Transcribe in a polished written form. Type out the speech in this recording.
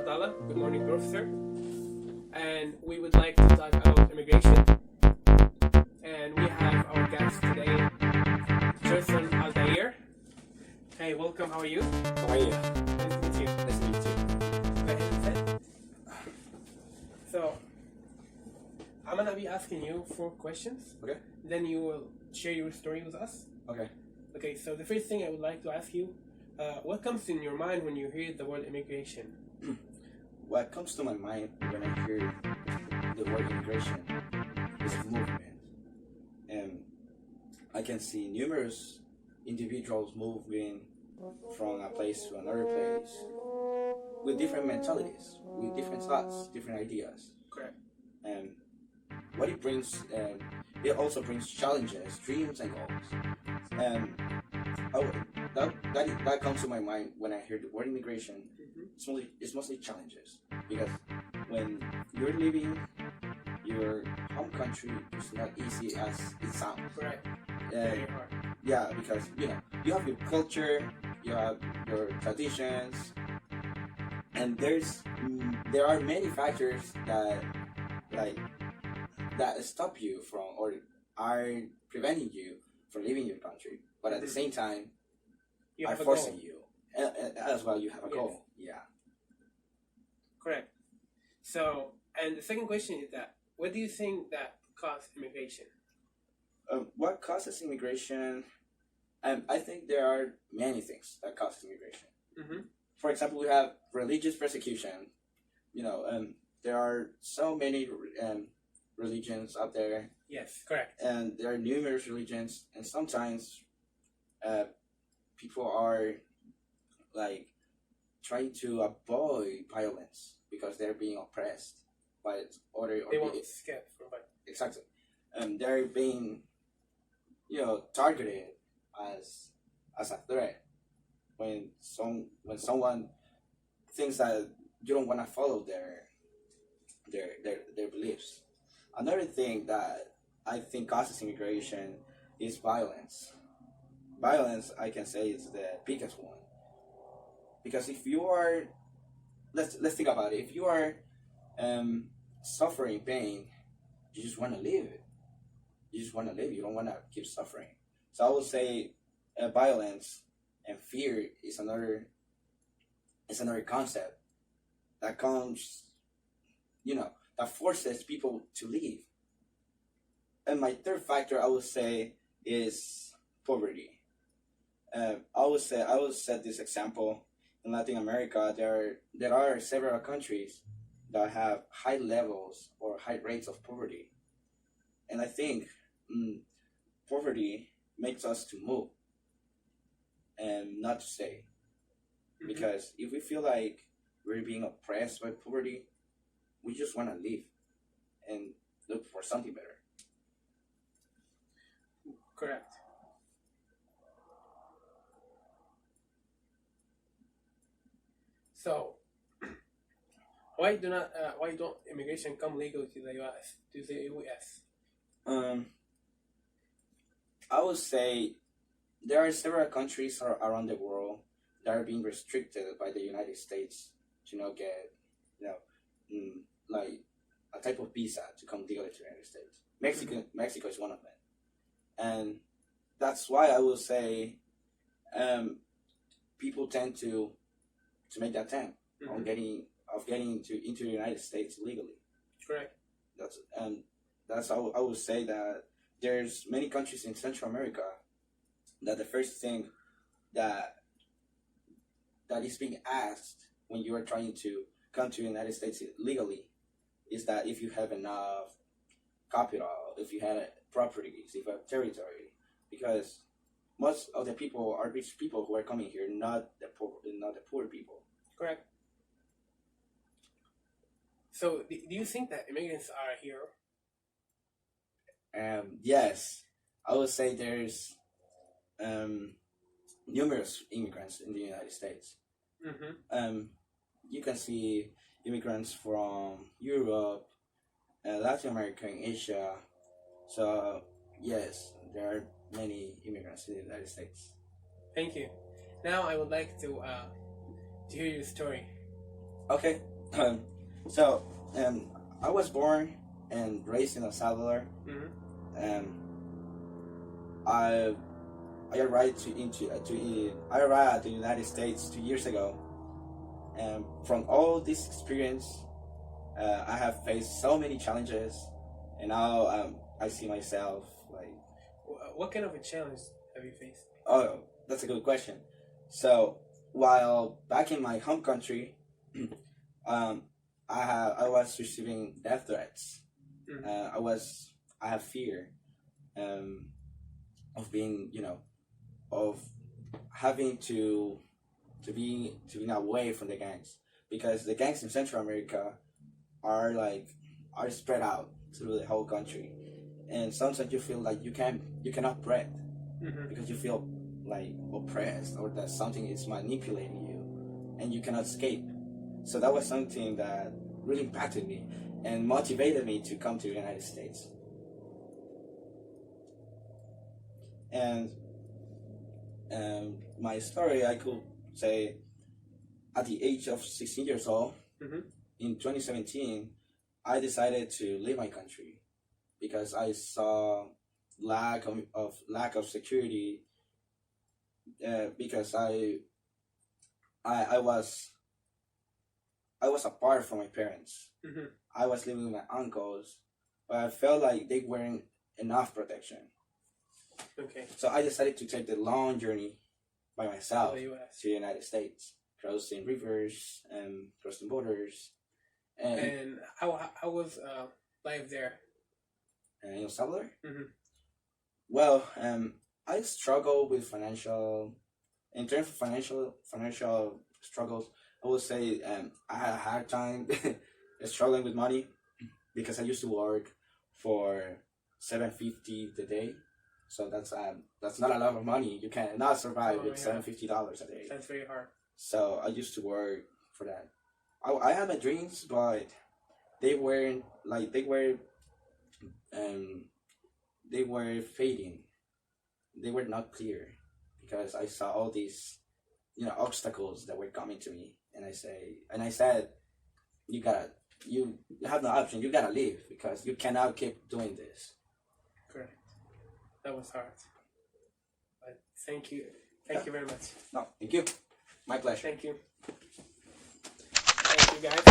Abdalla. Good morning, Professor. And we would like to talk about immigration. And we have our guest today, Jason Aldair. Hey, welcome. How are you? How are you? Nice to meet you. Nice to meet you. Go ahead and sit. So, I'm gonna be asking you 4 questions. Okay. Then you will share your story with us. Okay. Okay. So the first thing I would like to ask you, what comes in your mind when you hear the word immigration? What comes to my mind when I hear the word immigration is movement. And I can see numerous individuals moving from a place to another place with different mentalities, with different thoughts, different ideas. Correct. And what it brings, it also brings challenges, dreams, and goals. And that comes to my mind when I hear the word immigration. It's mostly challenges, because when you're leaving your home country, it's not easy as it sounds. Correct. Very hard. Yeah, because you have your culture, you have your traditions, and there are many factors that stop you from, or are preventing you from leaving your country, but at the same time You are have a forcing goal. you. As well, you have a goal. Yeah. Correct. So, and the second question is that, what do you think that caused immigration? What causes immigration? I think there are many things that cause immigration. Mm-hmm. For example, we have religious persecution. There are so many religions out there, Yes, correct. and there are numerous religions, and sometimes people are like trying to avoid violence because they're being oppressed by other. They won't escape from it. Exactly. They're being, targeted as a threat when someone thinks that you don't want to follow their beliefs. Another thing that I think causes immigration is violence. Violence, I can say, is the biggest one, because if you are, let's think about it. If you are suffering pain, you just want to live. You just want to live. You don't want to keep suffering. So I would say violence and fear is another concept that comes, that forces people to leave. And my third factor, I would say, is poverty. I would set this example. In Latin America, there are several countries that have high levels or high rates of poverty, and I think poverty makes us to move and not to stay. Mm-hmm. Because if we feel like we're being oppressed by poverty, we just want to leave and look for something better. Correct. So, why don't immigration come legal to the U.S. I would say there are several countries around the world that are being restricted by the United States to not get, like a type of visa to come legally to the United States. Mexico is one of them, and that's why I would say people tend to make that attempt on getting into the United States legally. Correct. That's how I would say that there's many countries in Central America that the first thing that is being asked when you are trying to come to the United States legally is that if you have enough capital, if you have properties, if you have territory, because most of the people are rich people who are coming here, not the poor people. Correct. So, do you think that immigrants are a hero? Yes, I would say there's numerous immigrants in the United States. Mm-hmm. You can see immigrants from Europe, Latin America, and Asia. So yes, there are many immigrants in the United States. Thank you. Now I would like to hear your story. Okay. Um, so I was born and raised in El Salvador. Um, I I arrived I arrived at the United States 2 years ago, and from all this experience, I have faced so many challenges, and now I see myself like. What kind of a challenge have you faced? Oh, that's a good question. So while back in my home country, um, I was receiving death threats. I have fear, um, of being, of having to be away from the gangs, because the gangs in Central America are are spread out through the whole country, and sometimes you feel like you cannot breathe because you feel like oppressed, or that something is manipulating you and you cannot escape. So that was something that really impacted me and motivated me to come to the United States. And my story, I could say, at the age of 16 years old, in 2017, I decided to leave my country because I saw lack of security. Because I was apart from my parents. I was living with my uncles, but I felt like they weren't enough protection. Okay. So I decided to take the long journey by myself To to the US. the United States, crossing rivers and crossing borders. And how was life there? In El Salvador? Mm-hmm. Well, I struggle with in terms of financial struggles. I would say I had a hard time struggling with money because I used to work for $7.50 a day. So that's not a lot of money. You cannot survive with $750 a day. That's very hard. So I used to work for that. I had my dreams, but they weren't like they were fading. They were not clear because I saw all these, obstacles that were coming to me, and I said, you have no option. You gotta leave because you cannot keep doing this. Correct. That was hard. But thank you. Thank you very much. No, thank you. My pleasure. Thank you. Thank you, guys.